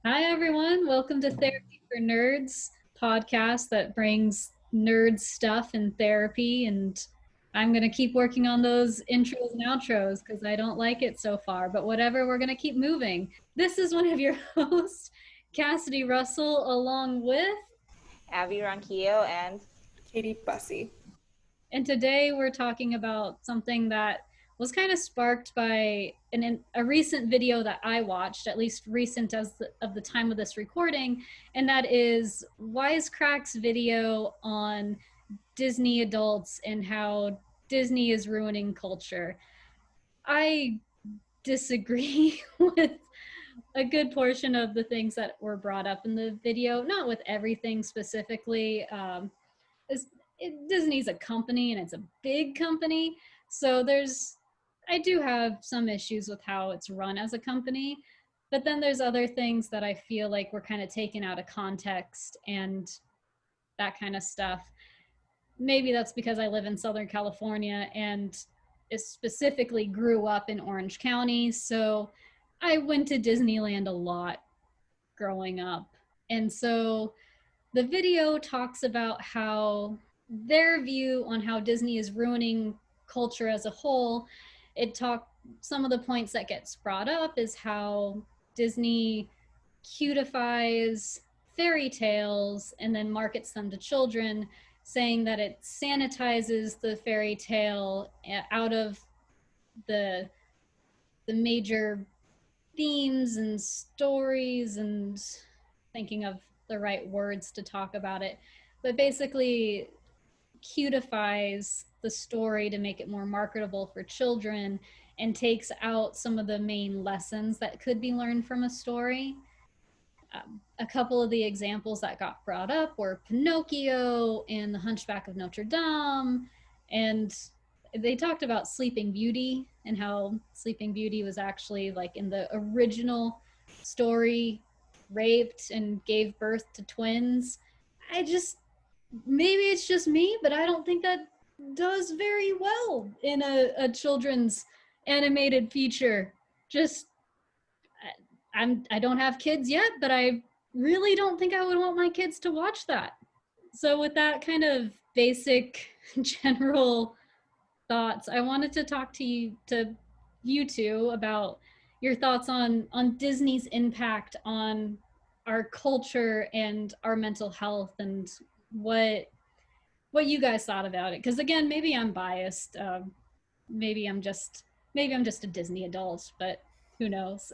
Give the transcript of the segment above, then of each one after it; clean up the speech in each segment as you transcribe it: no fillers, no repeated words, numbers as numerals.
Hi, everyone. Welcome to Therapy for Nerds podcast that brings nerd stuff and therapy. And I'm going to keep working on those intros and outros because I don't like it so far. But whatever, we're going to keep moving. This is one of your hosts, Cassidy Russell, along with. Abbey Ronquillo and Katie Busse. And today we're talking about something that was kind of sparked by a recent video that I watched, at least recent as of the time of this recording, and that is Wisecrack's video on Disney adults and how Disney is ruining culture. I disagree with a good portion of the things that were brought up in the video, not with everything specifically. Disney's a company and it's a big company. So I do have some issues with how it's run as a company. But then there's other things that I feel like were kind of taken out of context and that kind of stuff. Maybe that's because I live in Southern California and specifically grew up in Orange County. So I went to Disneyland a lot growing up. And so the video talks about how their view on how Disney is ruining culture as a whole. Some of the points that gets brought up is how Disney cutifies fairy tales and then markets them to children, saying that it sanitizes the fairy tale out of the major themes and stories and thinking of the right words to talk about it, but basically cutifies the story to make it more marketable for children and takes out some of the main lessons that could be learned from a story. A couple of the examples that got brought up were Pinocchio and The Hunchback of Notre Dame, and they talked about Sleeping Beauty and how Sleeping Beauty was actually, like, in the original story, raped and gave birth to twins. I just, maybe it's just me, but I don't think that does very well in a children's animated feature. Just, I don't have kids yet, but I really don't think I would want my kids to watch that. So with that kind of basic general thoughts, I wanted to talk to you two about your thoughts on Disney's impact on our culture and our mental health, and what what you guys thought about it. Because again, maybe I'm biased. Maybe I'm just a Disney adult, but who knows?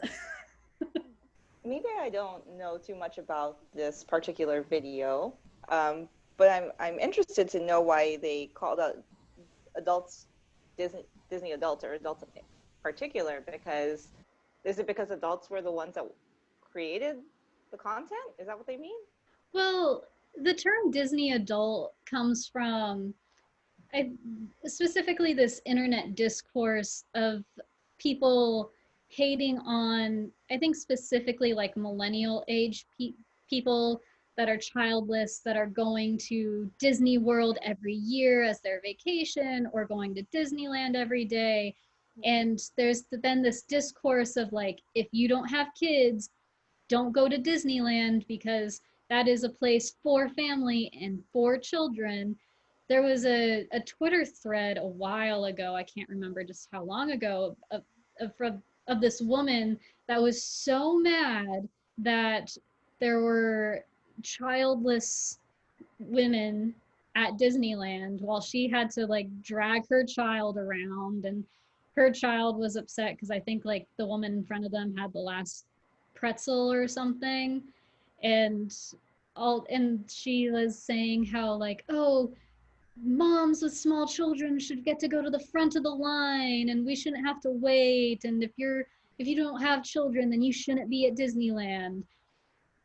maybe I don't know too much about this particular video, but I'm interested to know why they called out adults Disney adults or adults in particular. Because is it because adults were the ones that created the content? Is that what they mean? Well, the term Disney adult comes from I, specifically this internet discourse of people hating on, I think specifically like millennial age people that are childless, that are going to Disney World every year as their vacation or going to Disneyland every day. And there's been this discourse of like, if you don't have kids, don't go to Disneyland because that is a place for family and for children. There was a Twitter thread a while ago, I can't remember just how long ago, of, of this woman that was so mad that there were childless women at Disneyland while she had to like drag her child around, and her child was upset because I think like the woman in front of them had the last pretzel or something, and she was saying how like, oh, moms with small children should get to go to the front of the line and we shouldn't have to wait, and if you don't have children then you shouldn't be at Disneyland.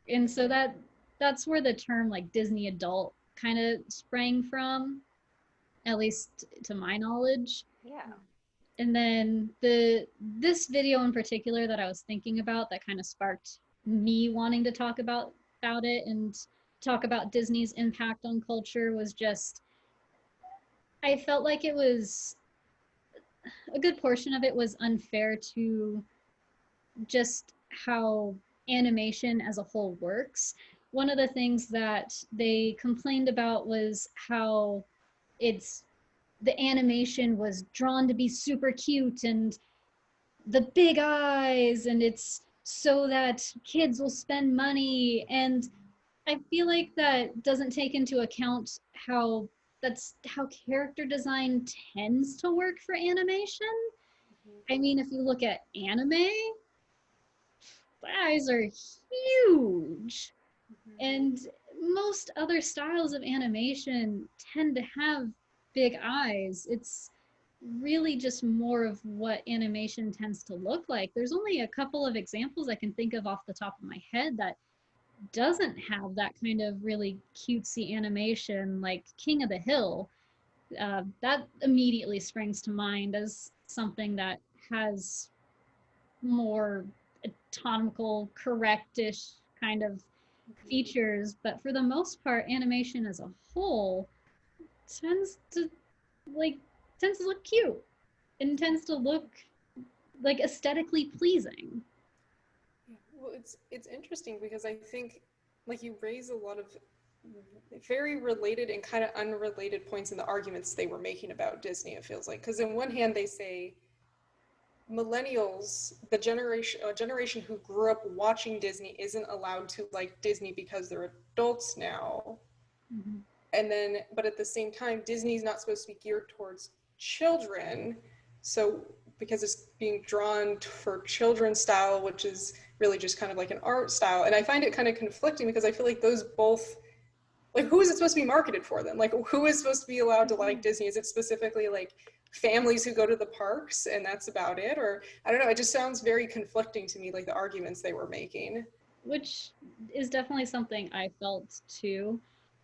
And so that's where the term like Disney adult kind of sprang from, at least to my knowledge. Yeah. And then this video in particular that I was thinking about that kind of sparked me wanting to talk about it and talk about Disney's impact on culture was just, I felt like it was a good portion of it was unfair to just how animation as a whole works. One of the things that they complained about was how it's the animation was drawn to be super cute and the big eyes, and it's so that kids will spend money. And I feel like that doesn't take into account how that's how character design tends to work for animation. I mean, if you look at anime, the eyes are huge. And most other styles of animation tend to have big eyes. It's really just more of what animation tends to look like. There's only a couple of examples I can think of off the top of my head that doesn't have that kind of really cutesy animation, like King of the Hill. That immediately springs to mind as something that has more anatomical, correctish kind of features, but for the most part, animation as a whole tends to like tends to look cute and tends to look like aesthetically pleasing. Yeah. Well, it's interesting because I think like you raise a lot of very related and kind of unrelated points in the arguments they were making about Disney. It feels like because in one hand they say millennials, the generation a generation who grew up watching Disney isn't allowed to like Disney because they're adults now. Mm-hmm. And then but at the same time Disney's not supposed to be geared towards children. So because it's being drawn for children's style, which is really just kind of like an art style. And I find it kind of conflicting because I feel like those both like who is it supposed to be marketed for then? Like who is supposed to be allowed to like Disney? Is it specifically like families who go to the parks and that's about it? Or I don't know, it just sounds very conflicting to me, like the arguments they were making. Which is definitely something I felt too.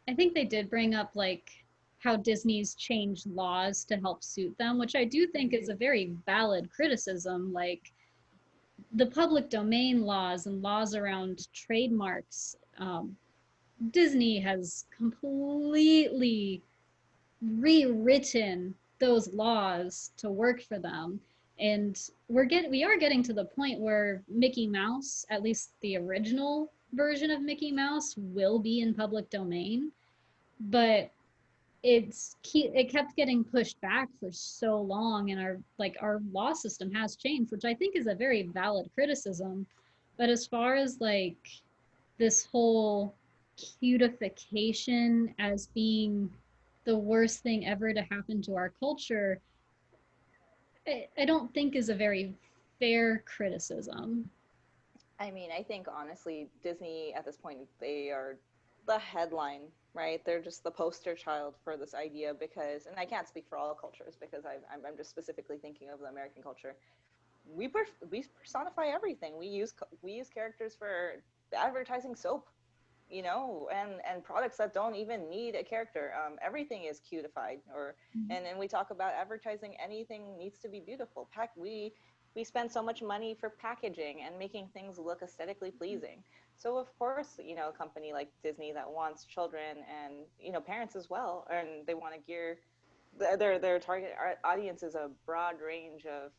I think they did bring up like how Disney's changed laws to help suit them, which I do think is a very valid criticism. Like the public domain laws and laws around trademarks, Disney has completely rewritten those laws to work for them. And we are getting to the point where Mickey Mouse, at least the original version of Mickey Mouse, will be in public domain, but it kept getting pushed back for so long, and our law system has changed, which I think is a very valid criticism. But as far as like this whole cutification as being the worst thing ever to happen to our culture, I don't think is a very fair criticism. I mean, I think honestly, Disney at this point, they are the headline, right? They're just the poster child for this idea because, and I can't speak for all cultures because I'm just specifically thinking of the American culture. We personify everything. We use characters for advertising soap, and products that don't even need a character. Everything is cutified, and we talk about advertising. Anything needs to be beautiful. We spend so much money for packaging and making things look aesthetically pleasing. So of course, a company like Disney that wants children and parents as well, and they want to gear their target audience is a broad range of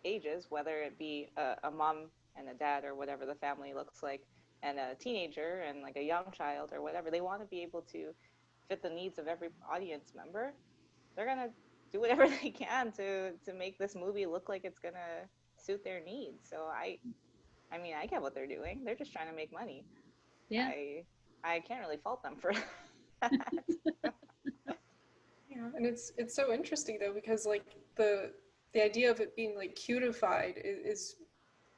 ages, whether it be a mom and a dad or whatever the family looks like, and a teenager and like a young child or whatever. They want to be able to fit the needs of every audience member. They're gonna do whatever they can to make this movie look like it's gonna suit their needs. So I mean, I get what they're doing. They're just trying to make money. Yeah. I can't really fault them for that. Yeah, and it's so interesting though because like the idea of it being like cutified is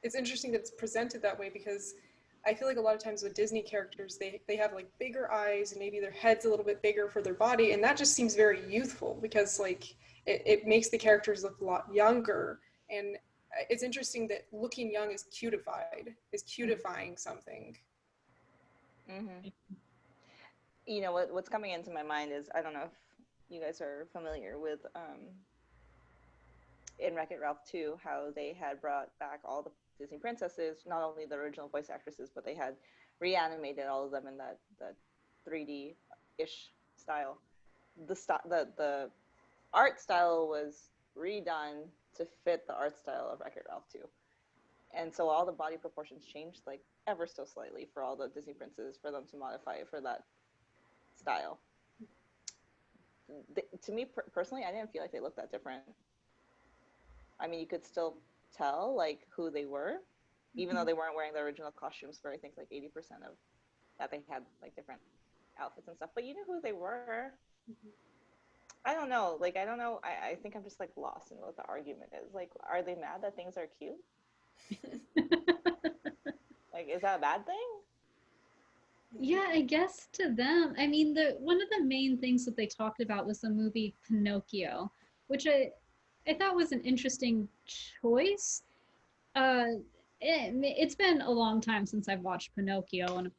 it's interesting that it's presented that way because I feel like a lot of times with Disney characters they have like bigger eyes and maybe their head's a little bit bigger for their body and that just seems very youthful because like it makes the characters look a lot younger and it's interesting that looking young is cutified is cutifying something. Mm-hmm. What's coming into my mind is I don't know if you guys are familiar with in Wreck-It Ralph 2 how they had brought back all the Disney princesses, not only the original voice actresses, but they had reanimated all of them in that 3D ish style. The art style was redone to fit the art style of Wreck-It Ralph 2. And so all the body proportions changed like ever so slightly for all the Disney princes for them to modify it for that style. To me personally, I didn't feel like they looked that different. I mean, you could still tell like who they were, even though they weren't wearing the original costumes for I think like 80% of that. They had like different outfits and stuff, but you knew who they were. I don't know. Like, I don't know. I think I'm just like lost in what the argument is. Like, are they mad that things are cute? Like, is that a bad thing? Yeah, I guess to them, I mean, the one of the main things that they talked about was the movie Pinocchio, which I thought was an interesting choice. Uh, it's been a long time since I've watched Pinocchio, and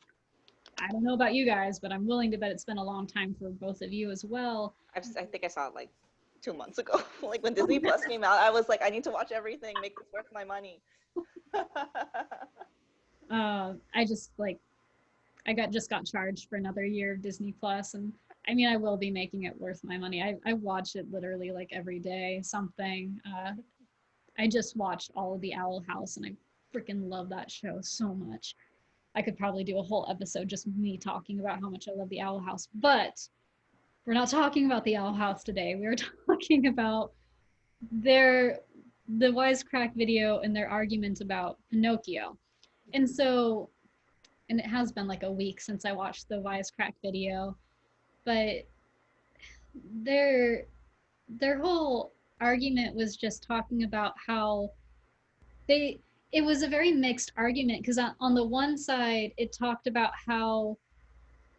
I don't know about you guys, but I'm willing to bet it's been a long time for both of you as well. I think I saw it like 2 months ago. Like when Disney Plus came out, I was like, I need to watch everything, make this worth my money. I just like just got charged for another year of Disney Plus, and I mean I will be making it worth my money. I watch it literally like every day something. I just watched all of the Owl House, and I freaking love that show so much. I could probably do a whole episode just me talking about how much I love the Owl House, but we're not talking about the Owl House today. We were talking about the Wisecrack video and their argument about Pinocchio. And so, and it has been like a week since I watched the Wisecrack video, but their their whole argument was just talking about how they it was a very mixed argument because on the one side it talked about how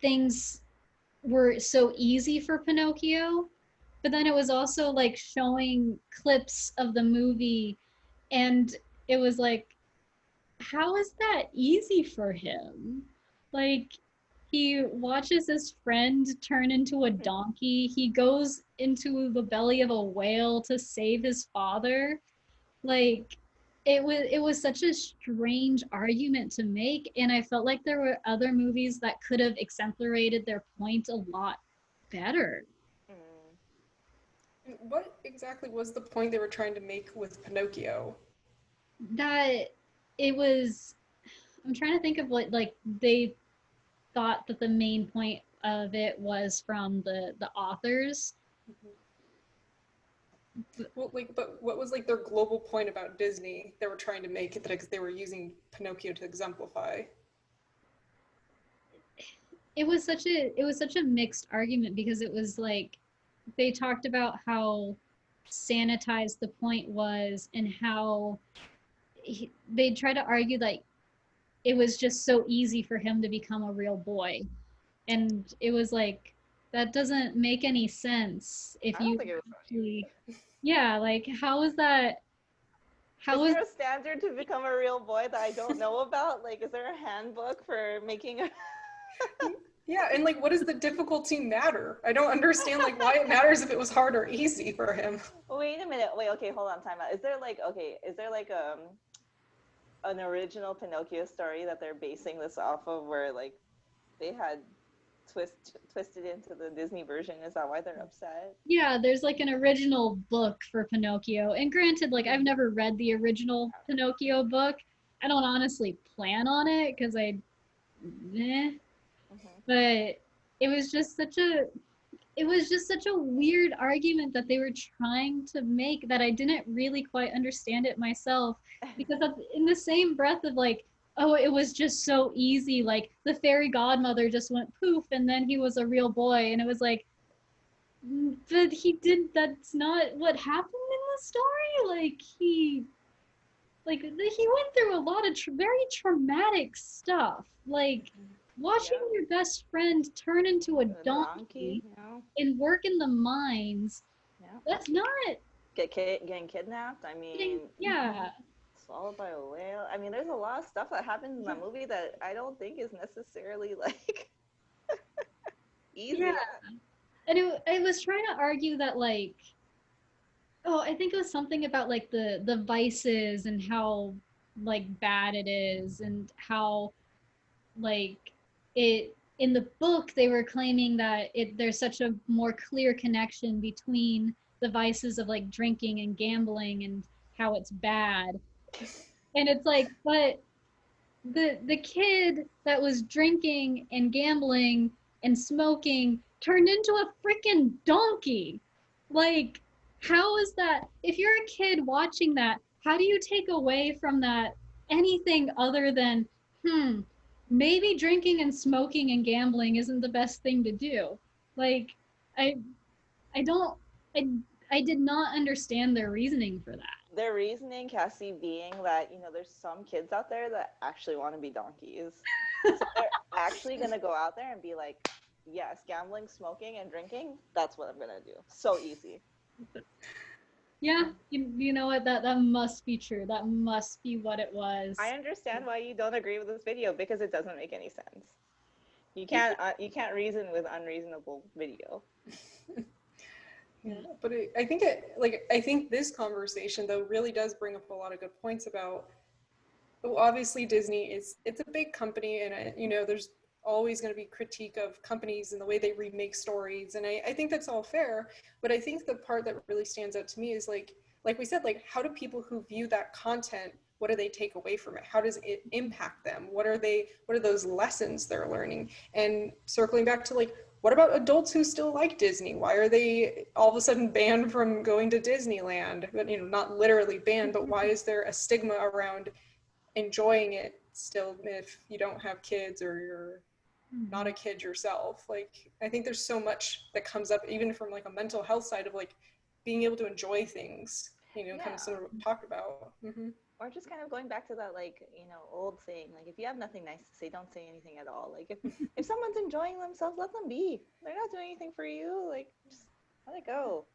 things were so easy for Pinocchio, but then it was also like showing clips of the movie, and it was like, how is that easy for him? Like, he watches his friend turn into a donkey, he goes into the belly of a whale to save his father. Like, it was such a strange argument to make, and I felt like there were other movies that could have exemplified their point a lot better. What exactly was the point they were trying to make with Pinocchio? That it was, I'm trying to think of what like they thought that the main point of it was from the authors. Well, like, but what was like their global point about Disney they were trying to make that they were using Pinocchio to exemplify? It was such a mixed argument because it was like they talked about how sanitized the point was, and how they tried to argue like it was just so easy for him to become a real boy, and it was like that doesn't make any sense if I don't you think it was actually, yeah, like how is that, Is how is there a standard to become a real boy that I don't know about? Like, is there a handbook for making a... Yeah, and like, what does the difficulty matter? I don't understand like why it matters if it was hard or easy for him. Wait a minute. Wait, okay, hold on, time out. Is there like an original Pinocchio story that they're basing this off of where like they had twisted into the Disney version? Is that why they're upset? Yeah, there's like an original book for Pinocchio, and granted, like I've never read the original Pinocchio book. I don't honestly plan on it because eh. But it was just such a weird argument that they were trying to make that I didn't really quite understand it myself, because in the same breath of like, oh, it was just so easy, like the fairy godmother just went poof and then he was a real boy, and it was like, but that's not what happened in the story. He went through a lot of very traumatic stuff, like watching your best friend turn into a donkey and work in the mines. That's not getting kidnapped. I mean, yeah. Swallowed by a whale. I mean, there's a lot of stuff that happens in that movie that I don't think is necessarily like easy. Yeah. And it was trying to argue that like, oh, I think it was something about like the vices and how like bad it is, and how like it in the book they were claiming that there's such a more clear connection between the vices of like drinking and gambling and how it's bad. And it's like, but the kid that was drinking and gambling and smoking turned into a freaking donkey. Like, how is that? If you're a kid watching that, how do you take away from that anything other than, hmm, maybe drinking and smoking and gambling isn't the best thing to do? Like, I I don't I I did not understand their reasoning for that. Their reasoning, Cassie, being that, there's some kids out there that actually want to be donkeys. So they're actually going to go out there and be like, yes, gambling, smoking, and drinking, that's what I'm going to do. So easy. Yeah, you know what? That must be true. That must be what it was. I understand why you don't agree with this video because it doesn't make any sense. You It can't reason with unreasonable video. Yeah, but I think this conversation though really does bring up a lot of good points about. Well, obviously Disney it's a big company, and there's always going to be critique of companies and the way they remake stories, and I think that's all fair. But I think the part that really stands out to me is like we said, like how do people who view that content, what do they take away from it? How does it impact them? What are those lessons they're learning? And circling back to like, what about adults who still like Disney? Why are they all of a sudden banned from going to Disneyland? But not literally banned, but why is there a stigma around enjoying it still if you don't have kids or you're not a kid yourself? Like, I think there's so much that comes up even from like a mental health side of like being able to enjoy things, kind of sort of talk about. Or just kind of going back to that, like, old saying, like, if you have nothing nice to say, don't say anything at all. Like, if someone's enjoying themselves, let them be. They're not doing anything for you. Like, just let it go.